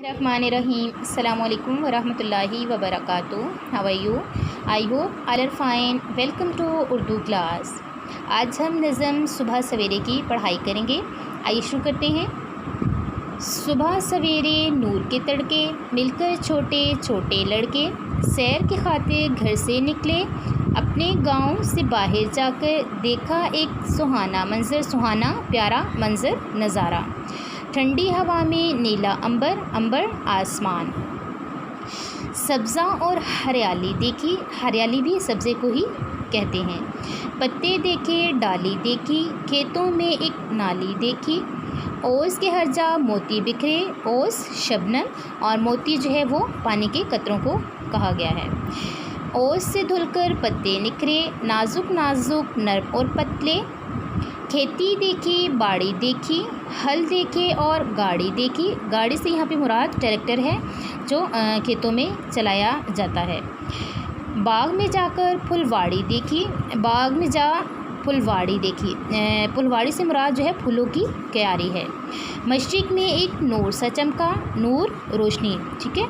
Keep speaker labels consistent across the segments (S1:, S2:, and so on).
S1: Bismillahirrahmanirrahim. Assalamualaikum warahmatullahi wabarakatuh. How are you? I hope all are fine. Welcome to Urdu class. आज हम नज़म सुबह सवेरे की पढ़ाई करेंगे. आइए शुरू करते हैं. सुबह सवेरे नूर के तड़के मिलकर छोटे छोटे लड़के सैर की खातिर घर से निकले. अपने गांव से बाहर जाकर देखा एक सुहाना प्यारा मंज़र नज़ारा. ठंडी हवा में नीला अंबर अंबर आसमान. सब्ज़ा और हरियाली देखी. हरियाली भी सब्ज़े को ही कहते हैं. पत्ते देखे डाली देखी. खेतों में एक नाली देखी. ओस के हर जा मोती बिखरे. ओस शबनम और मोती जो है वो पानी के कतरों को कहा गया है. ओस से धुलकर पत्ते निखरे. नाजुक नाजुक नर्म और पतले. खेती देखी बाड़ी देखी. हल देखे और गाड़ी देखी. गाड़ी से यहाँ पे मुराद ट्रैक्टर है जो खेतों में चलाया जाता है. बाग में जाकर फुलवाड़ी देखी. बाग में जा फुलवाड़ी देखी. फुलवाड़ी से मुराद जो है फूलों की क्यारी है. मशरिक़ में एक नूर सा चमका. नूर रोशनी, ठीक है.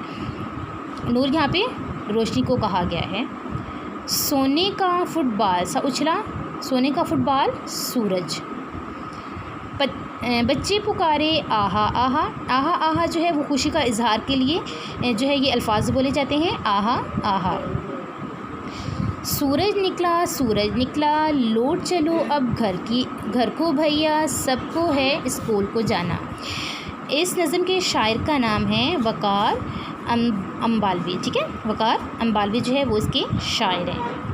S1: नूर यहाँ पे रोशनी को कहा गया है. सोने का फुटबॉल सा उछला. सोने का फुटबॉल सूरज. बच्चे पुकारे आहा आहा. आहा आहा जो है वो खुशी का इजहार के लिए जो है ये अल्फाज बोले जाते हैं. आहा आहा. सूरज निकला लौट चलो अब घर को भैया सबको है स्कूल को जाना. इस नज़म के शायर का नाम है वक़ार अंबालवी, ठीक है. वक़ार अंबालवी जो है वो इसके शायर हैं.